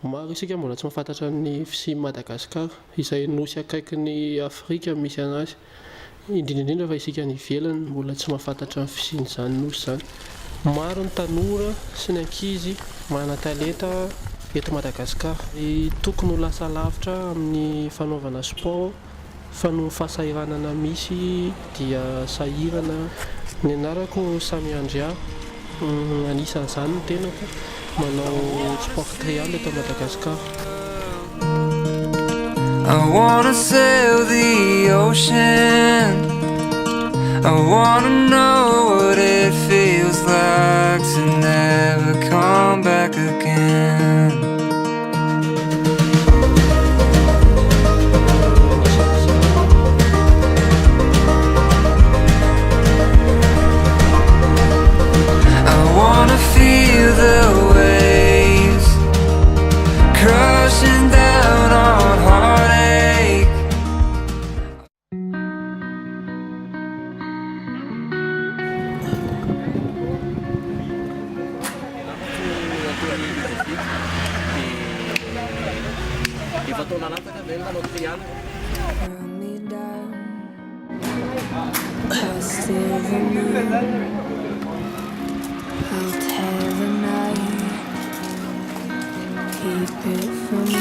Maro isika mbola tsy mahafantatra ny fisian'i Madagasikara izay nosy akaikin'ny Afrika misy anazy. Indrindra fa isika ny ivelany mbola tsy mahafantatra ny fisian'izany nosy izany. Maro ny tanora sy ny ankizy manan-talenta eto Madagasikara. Tokony ho lasa lavitra amin'ny fanaovana sport fa no fahasahiranana misy dia sahirana ny anarako Samy Andria. Anisan'izany ny tenako manao sport créole eto Madagasikara. I wanna sail the ocean. I wanna know what it feels like to never come back again. I wanna feel the waves crashing down on heartache. Run me down, I'll steal the moon, I'll tear the night, keep it from you.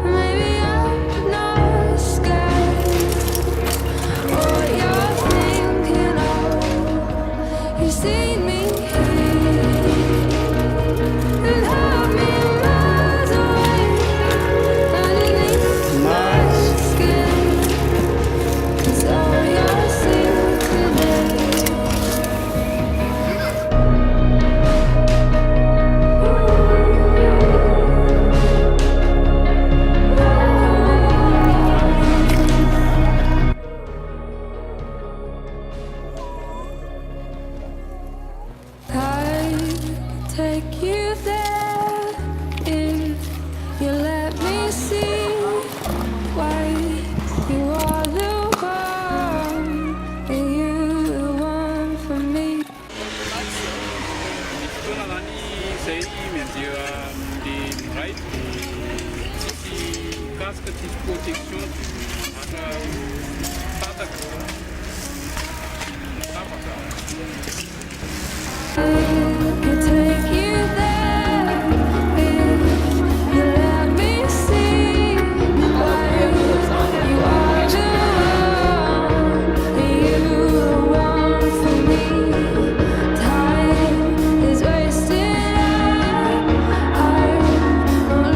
Maybe I'm not scared what you're thinking of. You've seen me and have me miles away underneath my skin. 'Cause all you're seeing today. I could take you there if you let me see why you are the one and you the one for me. I could take you there if you let me see why you are the one and you the one for me. Time is wasting, I'm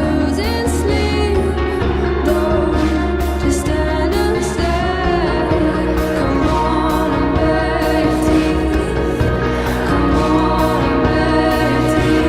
losing sleep. Don't just stand and stare. Come on and beg tea. Come on and beg tea.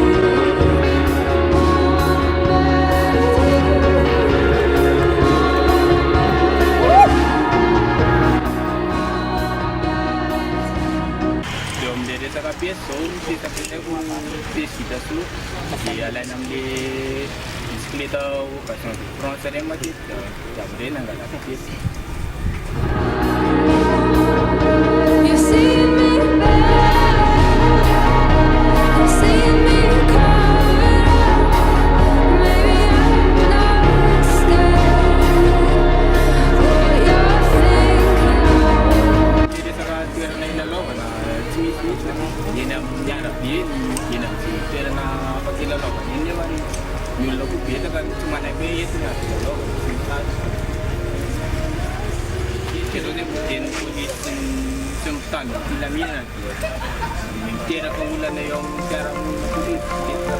You've seen me better, you've seen me covered up. Maybe I'm not scared what you're thinking of. pagi filamina miteraka olana eo amin'ny fiarahamonina politika.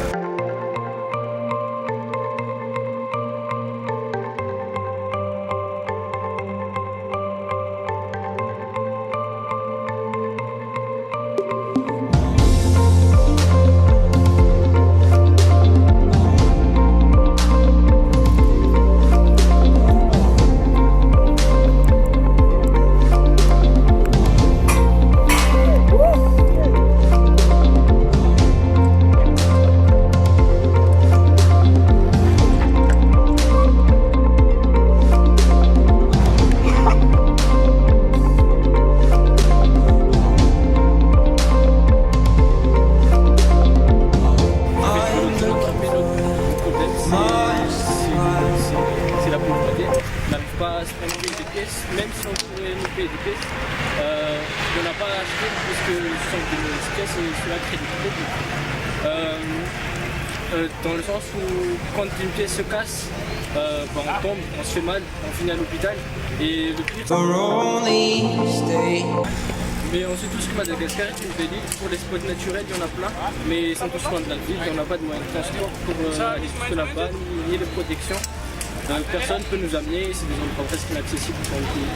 Même si on pourrait nous payer des pièces, on n'a pas acheté puisque ce sont des pièces et cela crée des problèmes. Dans le sens où quand une pièce se casse, on tombe, on se fait mal, on finit à l'hôpital et le pire. Mais on sait tous que Madagascar est une belle île. Pour les spots naturels, il y en a plein, mais ils sont tous loin de la ville, on n'a pas de moyens de transport pour aller jusque là-bas, ni de protection. Personne ne peut nous amener, c'est des endroits presque inaccessibles pour le pays.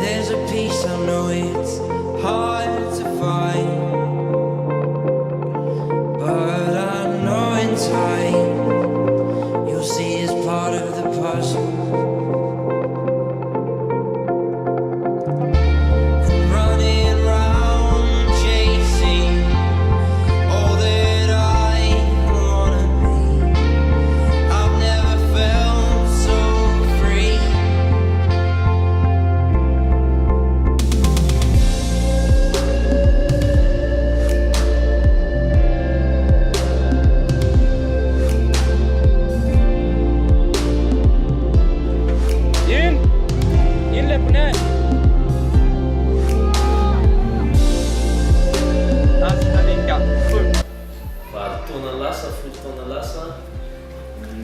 There's a peace I know it's hard to find, but I know in time you'll see it's part of the puzzle.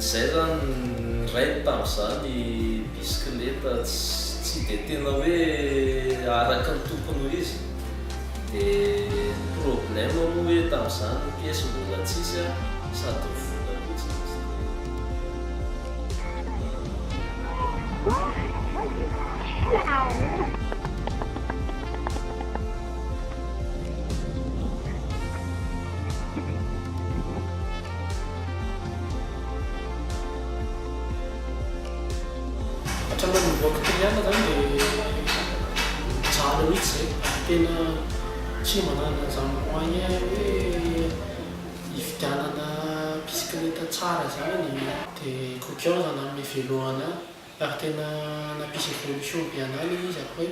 Zay zany rainy tamin'izany bisikileta tsy dia tena hoe araka ny tompony izy dia problème moa hoe tamin'izany pièce mbola tsisy sady vola loatsy Hatramin'ny mivoaka Triana zany dia tsara mihitsy zay, tena tsy manana izany moyen hoe hividianana bisikileta tsara zany dia coquillon zany amin'ny vélo-ana ary tena nampisy évolution be anazy izy après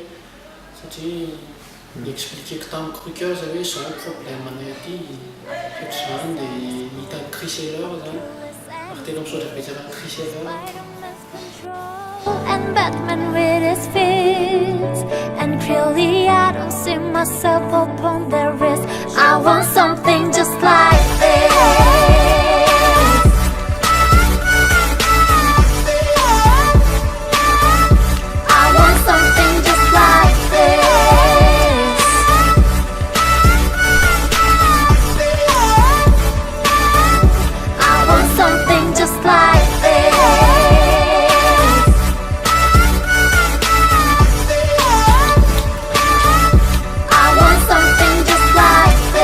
satria niexpliqueko tamin'ny coquillon zay hoe zao problème anay aty ohatr'izany dia hitany criselleur zany ary tena misaotra betsaka ny criselleur. And Batman with his feet, and clearly I don't see myself upon their wrist. I want something just like this. I want something just like this. I want something just like this. I want something just like this.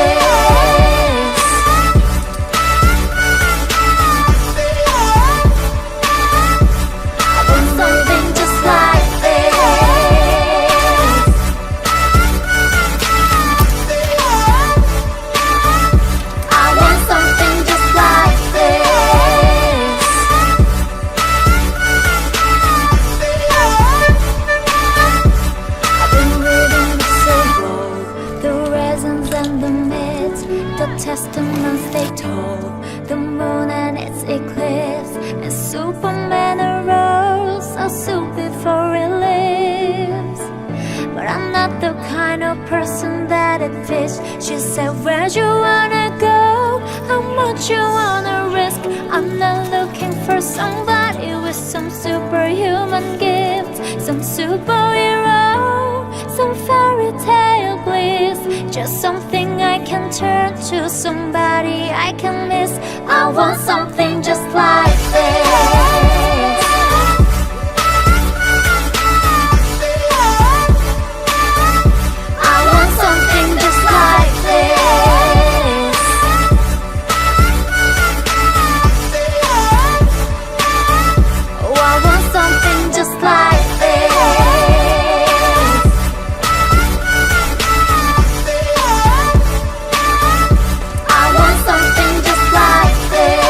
testaments they told, the moon and its eclipse, and Superman arose so soon before it lives. But I'm not the kind of person that it fits. She said, where'd you wanna go? How much you wanna risk? I'm not looking for somebody with some superhuman gift, some superhero, some fairy tale bliss. Just something I can turn to, somebody I can miss. I want something just like this. I want something just like this. Oh, I want something just like this. I want something just like this.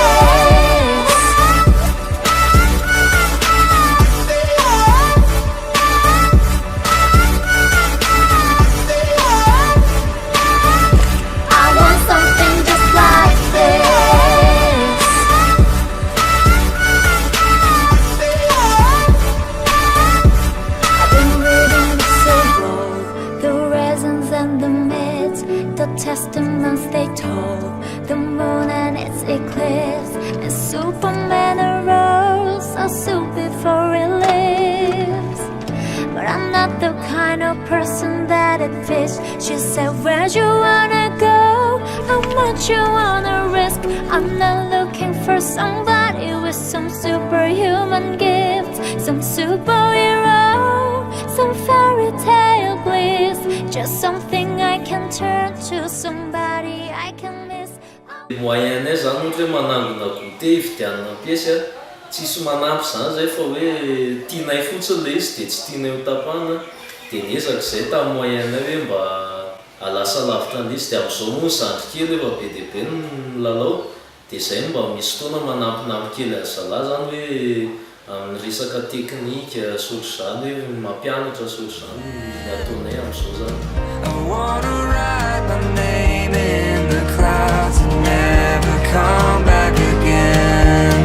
I want something just like this. I've been reading the symbol, the resins and the myths, the testaments they told, the moon and its eclipse, and Superman arose so soon before it lives. But I'm not the kind of person that it fits. She said, where'd you wanna go? How much you wanna risk? I'm not looking for somebody with some superhuman gift, some superhero, some fairy tale bliss. Just something I can turn to, somebody I can miss. Moyenay zany ohatra hoe manangona goûter fidianana piesy a, tsisy manampy zany zay fa hoe tianay fotsiny le izy dia tsy tianay ho tapahana, dia niezaka zay tamin'ny moyenay hoe mba alasa lavitra an'izy. Dia amin'izao moa ny zandry kely efa be dia be ny lalao, dia zay mba misy fotoana manampinampy kely azy zalahy zany hoe amin'ny resaka teknika sy ohatr'izany, hoe mampianatra sy ohatr'izany ny ataonay amin'izao zany. I wanna write my name in the clouds and never come back again.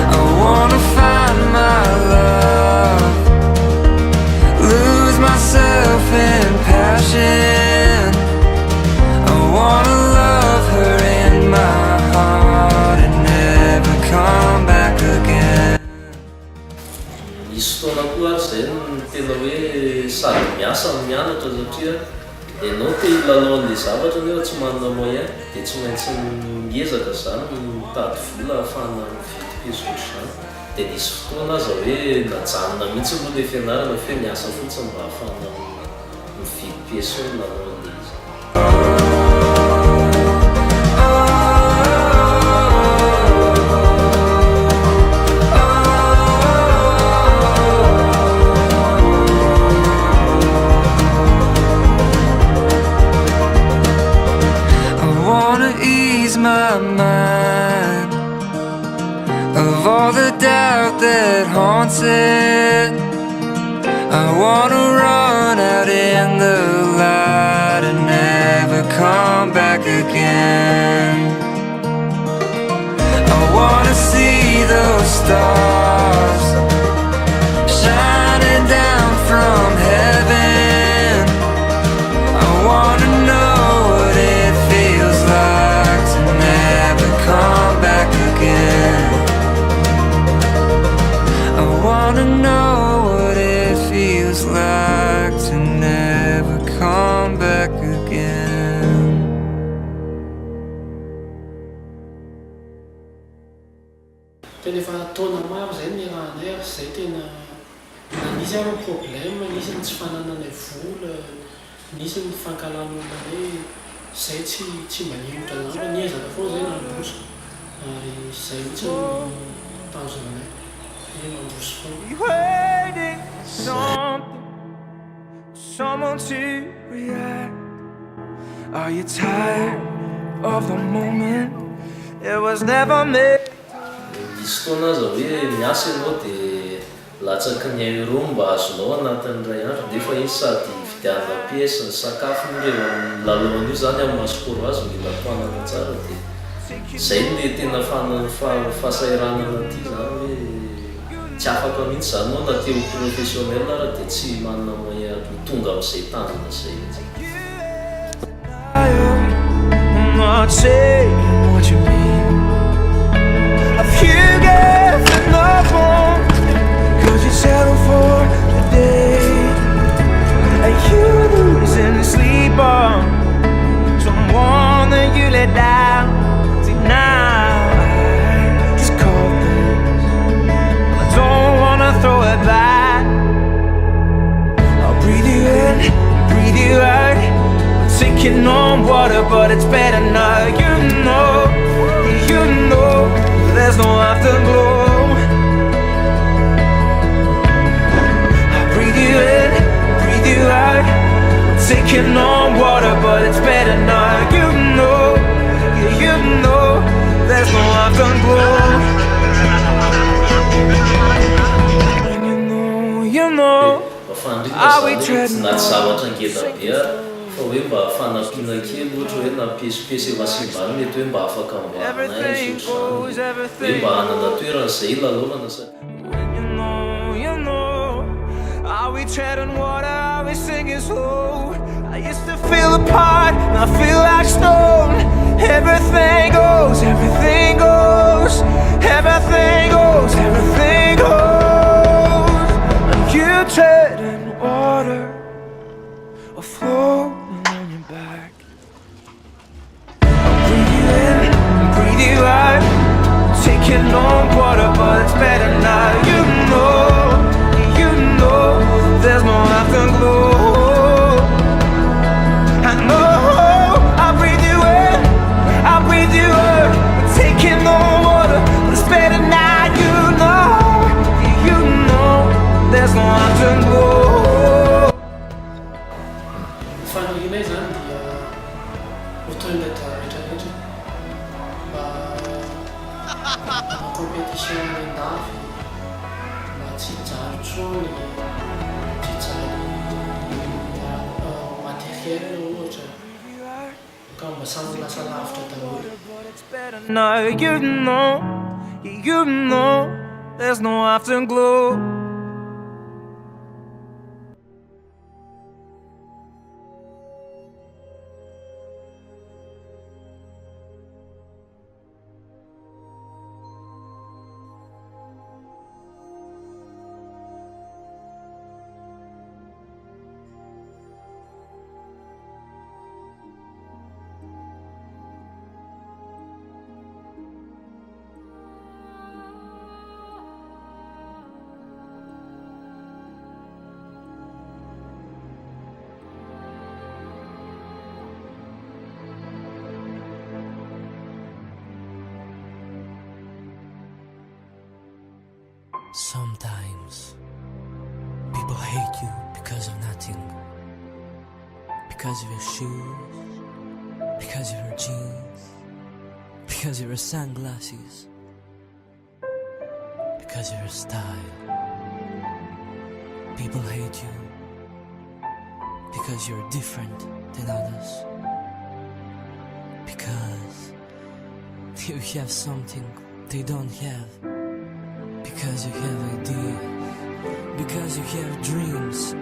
I wanna find my love, lose myself in passion. I wanna love her in my heart and never come back again. Misy fotoana koa ary zay ny tena hoe sady miasa ny mianatra satria ianao te hilalao an'ilay zavatra nefa tsy manana moyen, dia tsy maintsy miezaka zany mitady vola ahafahana mividy piso ohatr'izany. Dia nisy fotoana aza hoe najanona mihitsy aloha ilay fianarana fa hoe miasa fotsiny mba ahafahana mividy piso eo lalao an'ilay izy. I wanna ease my mind of all the doubt that haunts it. I wanna run out in the light and never come back again. I wanna see those stars shining down from heaven. I wanna know what it feels like to never come back again. I wanna know what it feels like to never come back again. Tena efa taona maro zay ny rahanay ary zay tena nisy ary problème, nisy ny tsy fanananay vola, nisy ny fankalan'olona hoe zay tsy manimotra lamba, niezaka foana zay nandroso ary zay mihitsy tanjonanay hoe mandroso foana. We waiting for something someone to react. Are you tired of the moment? It was never made. Misy fotoana aza hoe miasa ianao dia latsaky ny euro mba azonao anatin'ny ray andro dia efa iny sady vidianana pièce ny sakafo nireo laloan'io zany amin'ny masokoro azy mila toanana tsara dia zay ny tena fahasahiranana aty zany hoe tsy afaka mihitsy zany moa na teo professionnel raha dia tsy manana moyen tonga amin'izay tanjona zay. I'm not saying what you mean. If you get enough on, could you settle for the day? Are you losing sleep on someone that you let down? See now I just caught this, I don't wanna throw it back. I'll breathe you in, breathe you out. I'm taking on water, but it's better now. You know, there's no afterglow. I breathe you in, breathe you out. I'm taking on water, but it's better now. You know, there's no afterglow. And you know, are we treading na tsy zavatra ngeda be fa hoe mba fanampiana kely ohatra hoe na piesipesy efa simbany mety hoe mba afaka mboarina izy hoe mba hanana toerana zay lalaovana sa. You know, are we treading water, are we singing slow? I used to feel apart, now I feel like stone. Everything goes, everything goes, everything goes, everything goes. And you treading water, floating on your back. I'll breathe you in, breathe you out. Taking on water, but it's better now. You know, there's no afterglow. I know, I'll breathe you in, I'll breathe you out. Taking on water, but it's better now. You know, there's no afterglow. Fanohinay zany dia hotondratra rehetrarehetra mba compétition an-dafy mba tsy hijaly trony, tsy hijaly matériel ohatra ka mba samy lasa lavitra daholo. No, you know, there's no afterglow. Sometimes people hate you because of nothing, because of your shoes, because of your jeans, because of your sunglasses, because of your style. People hate you because you're different than others, because you have something they don't have, because you have ideas, because you have dreams,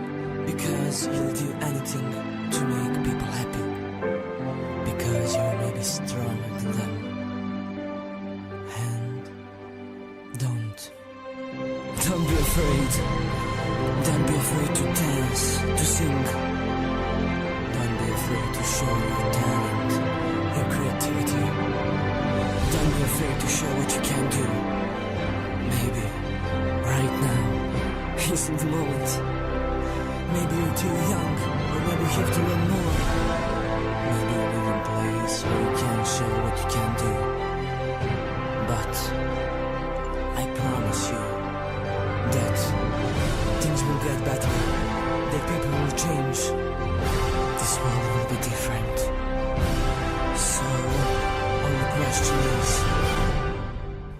because you'll do anything to make people happy, because you're maybe stronger than them. And don't be afraid. Don't be afraid to dance, to sing. Don't be afraid to show your talent, your creativity. Don't be afraid to show what you can do. Maybe right now isn't the moment. Maybe you're too young, or maybe you have to learn more. Maybe you live in a place where you can't show what you can do. But I promise you that things will get better. that people will change. This world will be different. So, only question is,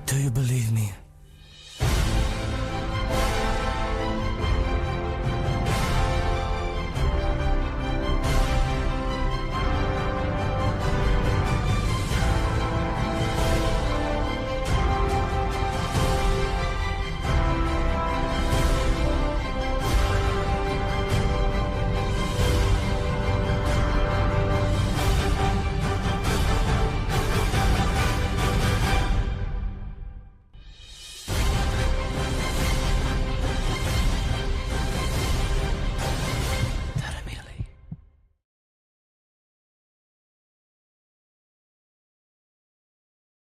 do you believe me?